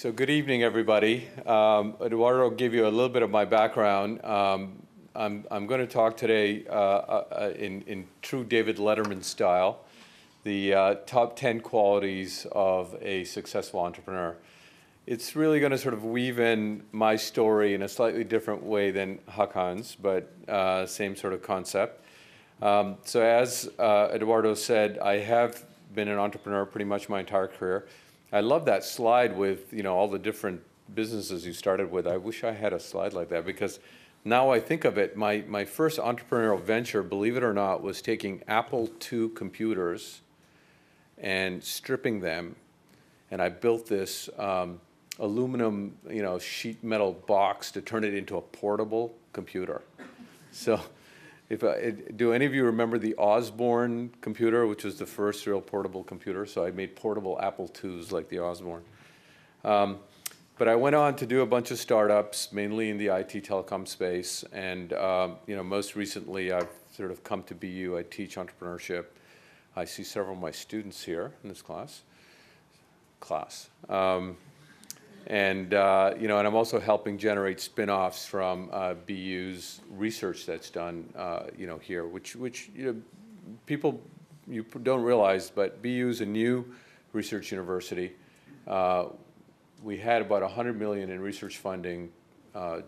So good evening, everybody. Eduardo will give you a little bit of my background. I'm going to talk today in true David Letterman style, the top 10 qualities of a successful entrepreneur. It's really going to sort of weave in my story in a slightly different way than Hakan's, but same sort of concept. So as Eduardo said, I have been an entrepreneur pretty much my entire career. I love that slide with, all the different businesses you started with. I wish I had a slide like that, because now I think of it, my first entrepreneurial venture, believe it or not, was taking Apple II computers and stripping them, and I built this aluminum, sheet metal box to turn it into a portable computer. So, do any of you remember the Osborne computer, which was the first real portable computer? So I made portable Apple IIs like the Osborne. But I went on to do a bunch of startups, mainly in the IT telecom space, and most recently I've sort of come to BU. I teach entrepreneurship. I see several of my students here in this class. And I'm also helping generate spin-offs from BU's research that's done, here, which people you don't realize, but BU is a new research university. We had about 100 million in research funding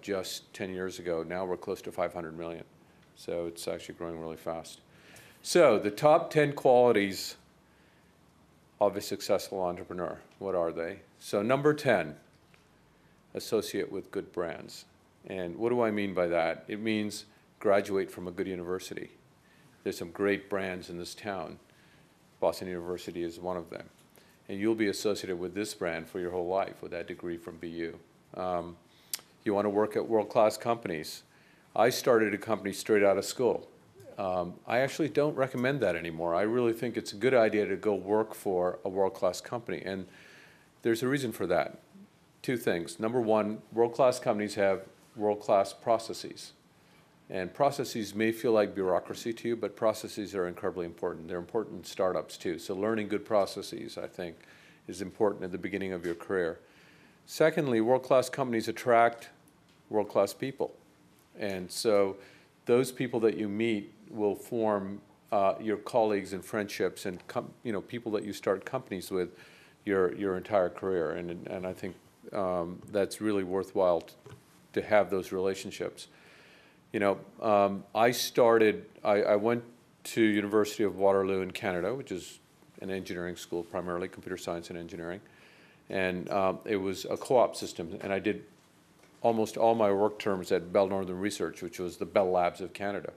just 10 years ago. Now we're close to 500 million. So it's actually growing really fast. So the top 10 qualities of a successful entrepreneur, what are they? So number 10. Associate with good brands. And what do I mean by that? It means graduate from a good university. There's some great brands in this town. Boston University is one of them. And you'll be associated with this brand for your whole life with that degree from BU. You want to work at world-class companies. I started a company straight out of school. I actually don't recommend that anymore. I really think it's a good idea to go work for a world-class company. And there's a reason for that. Two things. Number one, world-class companies have world-class processes. And processes may feel like bureaucracy to you, but processes are incredibly important. They're important in startups too. So learning good processes, I think, is important at the beginning of your career. Secondly, world-class companies attract world-class people. And so those people that you meet will form your colleagues and friendships and people that you start companies with your entire career. And I think that's really worthwhile to have those relationships. I went to University of Waterloo in Canada, which is an engineering school, primarily computer science and engineering. And it was a co-op system, and I did almost all my work terms at Bell Northern Research, which was the Bell Labs of Canada.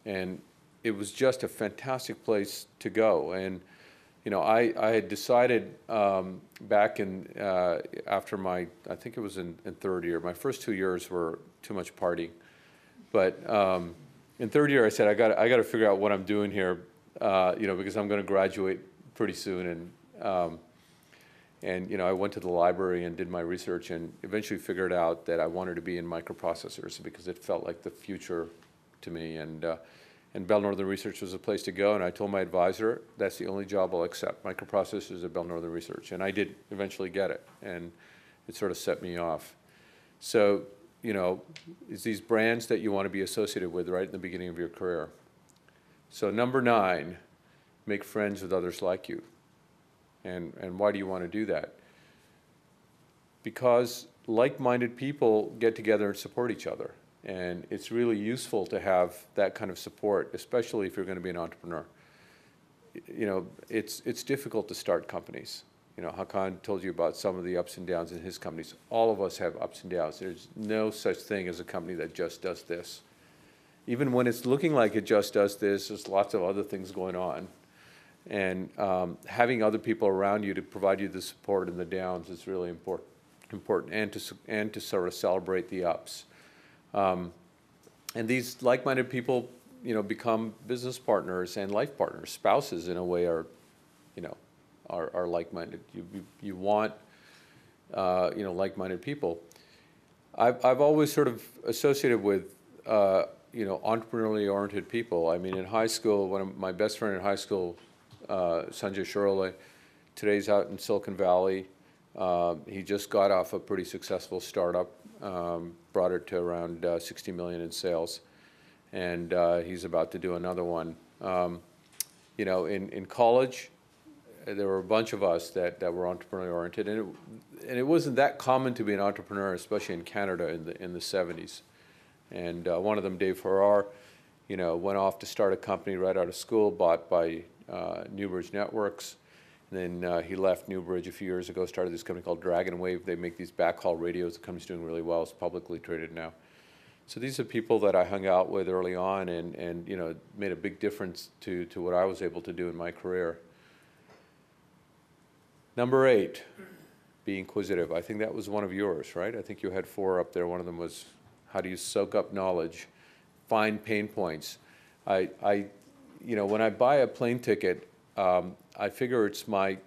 And it was just a fantastic place to go. And I had decided back in, after I think it was in third year, my first 2 years were too much partying. But in third year, I said, I got to figure out what I'm doing here, because I'm going to graduate pretty soon. And I went to the library and did my research and eventually figured out that I wanted to be in microprocessors because it felt like the future to me. And Bell Northern Research was a place to go, and I told my advisor, that's the only job I'll accept, microprocessors at Bell Northern Research. And I did eventually get it, and it sort of set me off. So, it's these brands that you want to be associated with right in the beginning of your career. So number 9, make friends with others like you. And why do you want to do that? Because like-minded people get together and support each other. And it's really useful to have that kind of support, especially if you're going to be an entrepreneur. It's difficult to start companies. Hakan told you about some of the ups and downs in his companies. All of us have ups and downs. There's no such thing as a company that just does this. Even when it's looking like it just does this, there's lots of other things going on. And having other people around you to provide you the support in the downs is really important, and to sort of celebrate the ups. And these like-minded people, become business partners and life partners. Spouses, in a way, are like-minded. You want, like-minded people. I've always sort of associated with, entrepreneurially oriented people. I mean, in high school, my best friend in high school, Sanjay Shirole, today's out in Silicon Valley. He just got off a pretty successful startup, brought it to around 60 million in sales, and he's about to do another one. You know, in college, there were a bunch of us that were entrepreneur-oriented, and it wasn't that common to be an entrepreneur, especially in Canada in the 70s. And one of them, Dave Farrar, you know, went off to start a company right out of school, bought by Newbridge Networks. And then he left Newbridge a few years ago, started this company called Dragon Wave. They make these backhaul radios. The company's doing really well. It's publicly traded now. So these are people that I hung out with early on and you know, made a big difference to what I was able to do in my career. Number 8, be inquisitive. I think that was one of yours, right? I think you had 4 up there. One of them was how do you soak up knowledge, find pain points. You know, when I buy a plane ticket, I figure it's my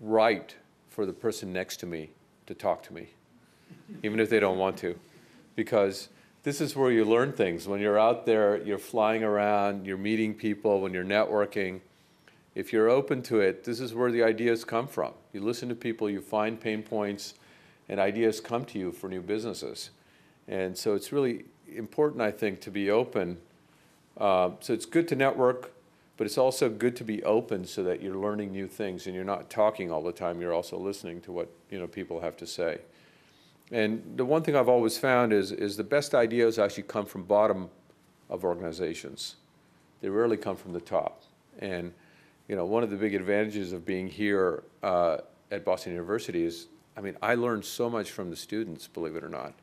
right for the person next to me to talk to me, even if they don't want to, because this is where you learn things. When you're out there, you're flying around, you're meeting people, when you're networking, if you're open to it, this is where the ideas come from. You listen to people, you find pain points, and ideas come to you for new businesses. And so it's really important, I think, to be open. So it's good to network, but it's also good to be open so that you're learning new things and you're not talking all the time. You're also listening to what, you know, people have to say. And the one thing I've always found is the best ideas actually come from bottom of organizations. They rarely come from the top. And you know, one of the big advantages of being here at Boston University is, I mean, I learned so much from the students, believe it or not,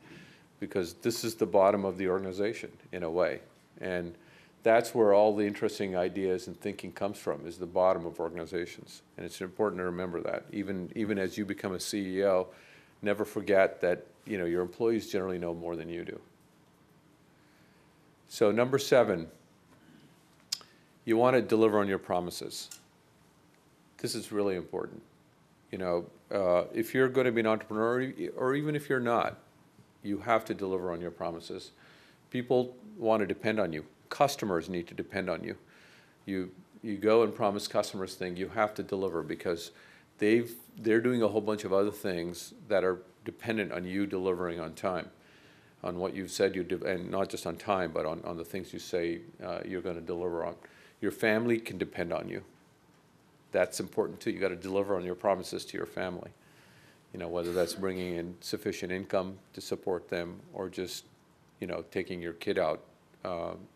because this is the bottom of the organization in a way. And that's where all the interesting ideas and thinking comes from, is the bottom of organizations. And it's important to remember that. Even as you become a CEO, never forget that, you know, your employees generally know more than you do. So number 7, you want to deliver on your promises. This is really important. You know, if you're going to be an entrepreneur, or even if you're not, you have to deliver on your promises. People want to depend on you. Customers need to depend on you. You go and promise customers things, you have to deliver, because they're doing a whole bunch of other things that are dependent on you delivering on time, on what you've said you do, and not just on time, but on the things you say you're going to deliver on. Your family can depend on you. That's important too. You got to deliver on your promises to your family. You know, whether that's bringing in sufficient income to support them, or just, you know, taking your kid out,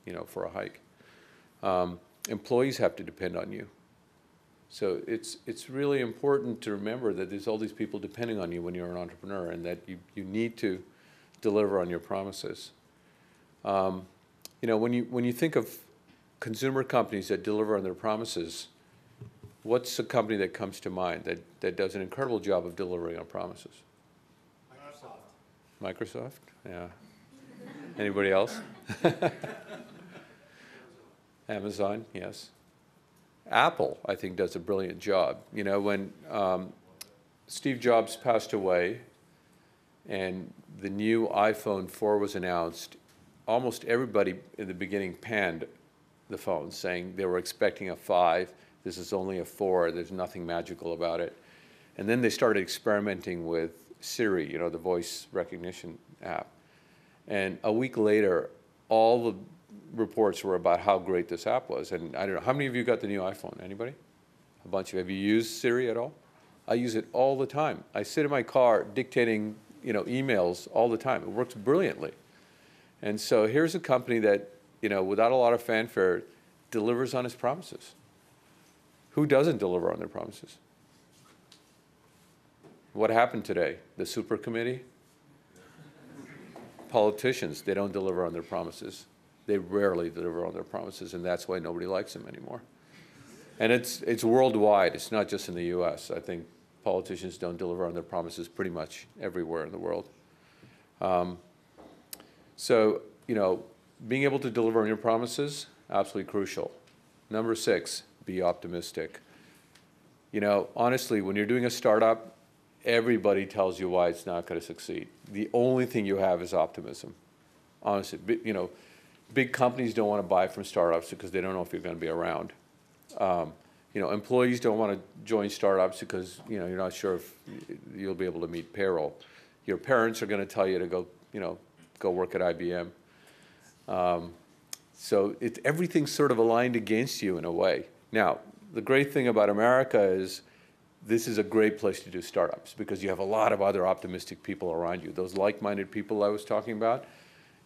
you know, for a hike. Employees have to depend on you. So it's really important to remember that there's all these people depending on you when you're an entrepreneur, and that you need to deliver on your promises. You know, when you think of consumer companies that deliver on their promises, what's a company that comes to mind that does an incredible job of delivering on promises? Microsoft? Yeah. Anybody else? Amazon, yes. Apple, I think, does a brilliant job. You know, when Steve Jobs passed away and the new iPhone 4 was announced, almost everybody in the beginning panned the phone, saying they were expecting a 5. This is only a 4. There's nothing magical about it. And then they started experimenting with Siri, you know, the voice recognition app. And a week later, all the reports were about how great this app was. And I don't know, how many of you got the new iPhone? Anybody? A bunch of you. Have you used Siri at all? I use it all the time. I sit in my car dictating, you know, emails all the time. It works brilliantly. And so here's a company that, you know, without a lot of fanfare, delivers on its promises. Who doesn't deliver on their promises? What happened today? The super committee? Politicians, they don't deliver on their promises. They rarely deliver on their promises, and that's why nobody likes them anymore. And it's worldwide. It's not just in the US. I think politicians don't deliver on their promises pretty much everywhere in the world. So, you know, being able to deliver on your promises, absolutely crucial. Number 6, be optimistic. You know, honestly, when you're doing a startup, everybody tells you why it's not going to succeed. The only thing you have is optimism. Honestly, you know, big companies don't want to buy from startups because they don't know if you're going to be around. employees don't want to join startups because, you're not sure if you'll be able to meet payroll. Your parents are going to tell you to go, go work at IBM. So everything's sort of aligned against you in a way. Now, the great thing about America is this is a great place to do startups because you have a lot of other optimistic people around you. Those like-minded people I was talking about,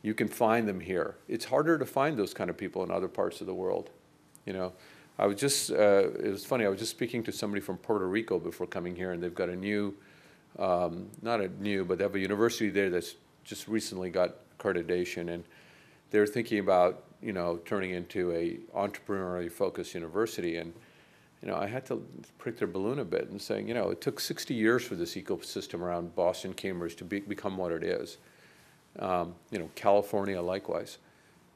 you can find them here. It's harder to find those kind of people in other parts of the world. I was just, it was funny, I was just speaking to somebody from Puerto Rico before coming here, and they've got a new, not a new, but they have a university there that's just recently got accreditation, and they're thinking about, turning into a entrepreneurially focused university. And, I had to prick their balloon a bit and saying, it took 60 years for this ecosystem around Boston, Cambridge to become what it is. California likewise.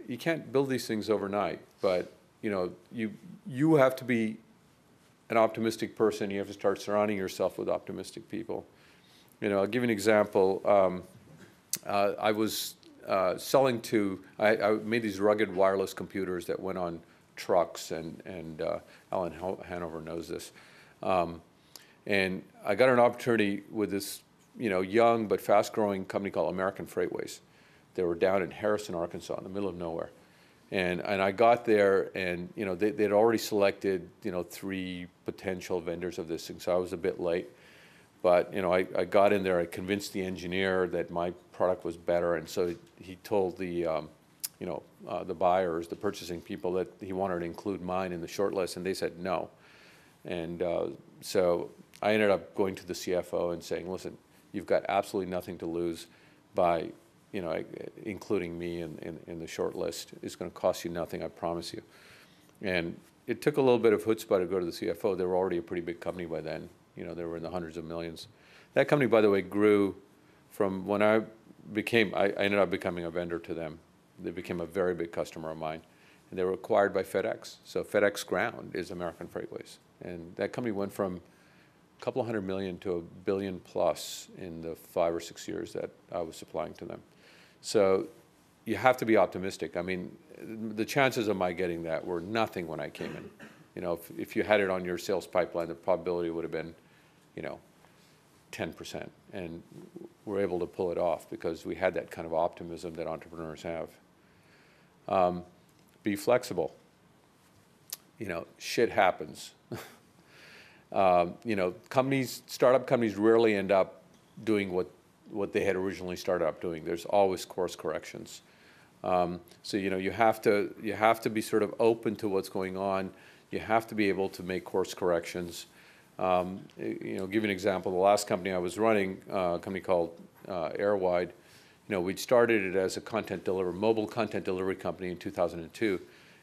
You can't build these things overnight, but you have to be an optimistic person. You have to start surrounding yourself with optimistic people. I'll give you an example. I was selling I made these rugged wireless computers that went on trucks, and Alan Hanover knows this. And I got an opportunity with this, young but fast-growing company called American Freightways. They were down in Harrison, Arkansas, in the middle of nowhere. And I got there, and they'd already selected 3 potential vendors of this thing, so I was a bit late. But I got in there. I convinced the engineer that my product was better, and so he told the the buyers, the purchasing people, that he wanted to include mine in the short list, and they said no. And so I ended up going to the CFO and saying, listen, you've got absolutely nothing to lose by including me in the short list. It's going to cost you nothing, I promise you. And it took a little bit of chutzpah to go to the CFO. They were already a pretty big company by then. They were in the hundreds of millions. That company, by the way, grew from when I ended up becoming a vendor to them. They became a very big customer of mine. And they were acquired by FedEx. So FedEx Ground is American Freightways. And that company went from a couple of $100 million to $1 billion plus in the 5 or 6 years that I was supplying to them. So you have to be optimistic. I mean, the chances of my getting that were nothing when I came in. If you had it on your sales pipeline, the probability would have been, 10%. And we're able to pull it off because we had that kind of optimism that entrepreneurs have. Be flexible. Shit happens. Startup companies rarely end up doing what they had originally started up doing. There's always course corrections. So you have to be sort of open to what's going on. You have to be able to make course corrections. Give you an example. The last company I was running, a company called Airwide, we'd started it as a mobile content delivery company in 2002.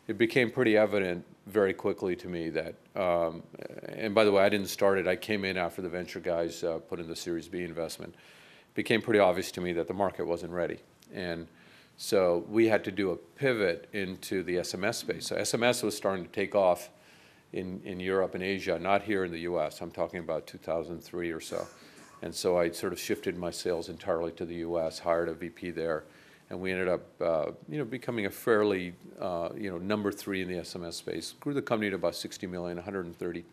It became pretty evident very quickly to me that, and by the way, I didn't start it. I came in after the venture guys put in the Series B investment. It became pretty obvious to me that the market wasn't ready. And so we had to do a pivot into the SMS space. So SMS was starting to take off in Europe and Asia, not here in the US. I'm talking about 2003 or so. And so I sort of shifted my sales entirely to the US, hired a VP there, and we ended up becoming a fairly number 3 in the SMS space. Grew the company to about 60 million, 130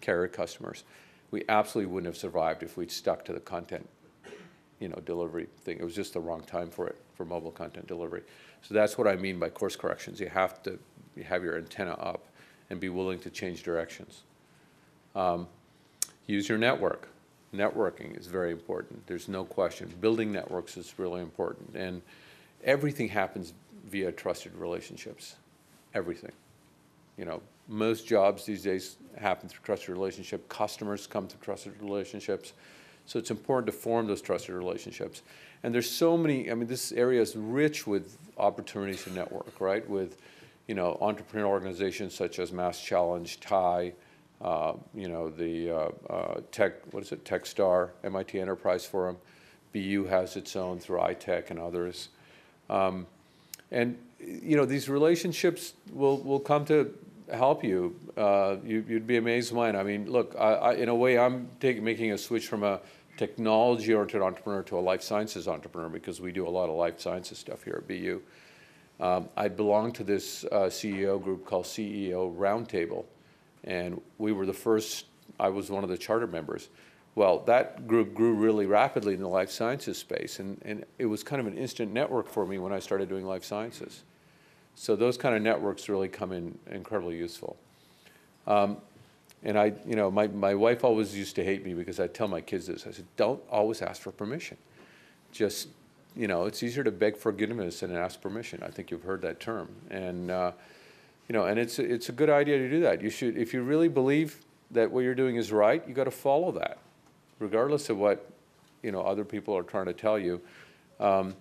carrier customers. We absolutely wouldn't have survived if we'd stuck to the content delivery thing. It was just the wrong time for mobile content delivery. So that's what I mean by course corrections. You have to have your antenna up and be willing to change directions. Use your network. Networking is very important. There's no question. Building networks is really important. And everything happens via trusted relationships. Everything. Most jobs these days happen through trusted relationship. Customers come through trusted relationships. So it's important to form those trusted relationships. And there's so many, this area is rich with opportunities to network, right? With, entrepreneurial organizations such as Mass Challenge, TIE, TechStar, MIT Enterprise Forum. BU has its own through iTech and others. And these relationships will come to help you. You'd be amazed when. Look, in a way, I'm making a switch from a technology-oriented entrepreneur to a life sciences entrepreneur because we do a lot of life sciences stuff here at BU. I belong to this CEO group called CEO Roundtable, And we were the first, I was one of the charter members. Well, that group grew really rapidly in the life sciences space, and it was kind of an instant network for me when I started doing life sciences. So those kind of networks really come in incredibly useful. And my wife always used to hate me because I'd tell my kids this. I said, don't always ask for permission. Just, it's easier to beg forgiveness than ask permission. I think you've heard that term. And, and it's a good idea to do that. You should, if you really believe that what you're doing is right, you got to follow that, regardless of what, other people are trying to tell you. A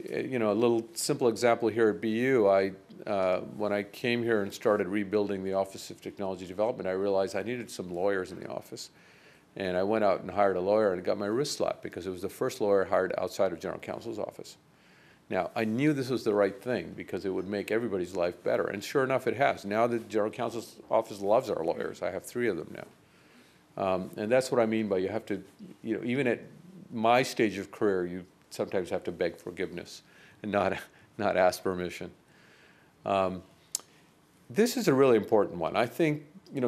little simple example here at BU, when I came here and started rebuilding the Office of Technology Development, I realized I needed some lawyers in the office. And I went out and hired a lawyer and got my wrist slapped because it was the first lawyer hired outside of General Counsel's office. Now, I knew this was the right thing because it would make everybody's life better. And sure enough, it has. Now the General Counsel's office loves our lawyers. I have 3 of them now. And that's what I mean by you have to, even at my stage of career, you sometimes have to beg forgiveness and not ask permission. This is a really important one. I think,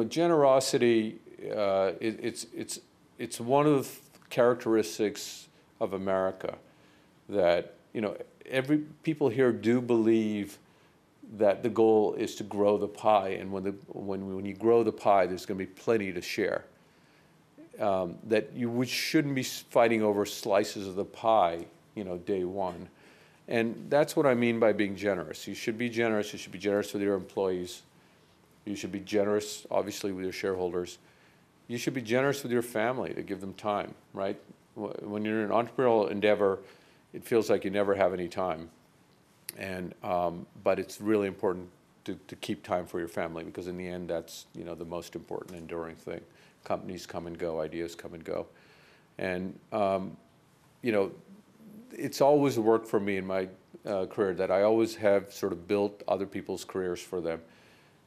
generosity, it's one of the characteristics of America that, people here do believe that the goal is to grow the pie, and when you grow the pie, there's going to be plenty to share. That you shouldn't be fighting over slices of the pie, day one. And that's what I mean by being generous. You should be generous. You should be generous with your employees. You should be generous, obviously, with your shareholders. You should be generous with your family to give them time, right? When you're in an entrepreneurial endeavor, it feels like you never have any time. And, but it's really important to keep time for your family because in the end, that's, the most important enduring thing. Companies come and go, ideas come and go. And, it's always worked for me in my career that I always have sort of built other people's careers for them.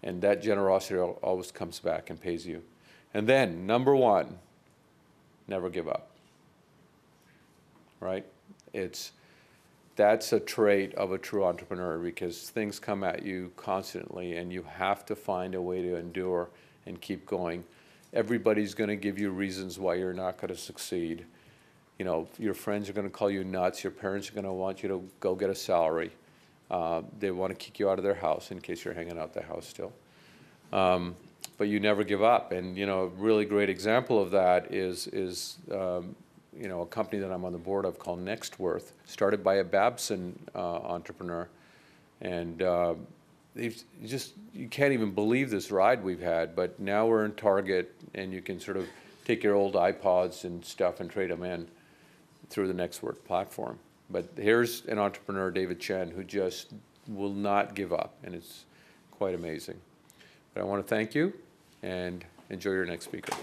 And that generosity always comes back and pays you. And then, number 1, never give up, right? That's a trait of a true entrepreneur because things come at you constantly and you have to find a way to endure and keep going. Everybody's going to give you reasons why you're not going to succeed. Your friends are going to call you nuts. Your parents are going to want you to go get a salary. They want to kick you out of their house in case you're hanging out the house still. But you never give up. And, a really great example of that is a company that I'm on the board of called Nextworth, started by a Babson entrepreneur. And you can't even believe this ride we've had, but now we're in Target and you can sort of take your old iPods and stuff and trade them in through the Nextworth platform. But here's an entrepreneur, David Chen, who just will not give up, and it's quite amazing. But I want to thank you and enjoy your next speaker.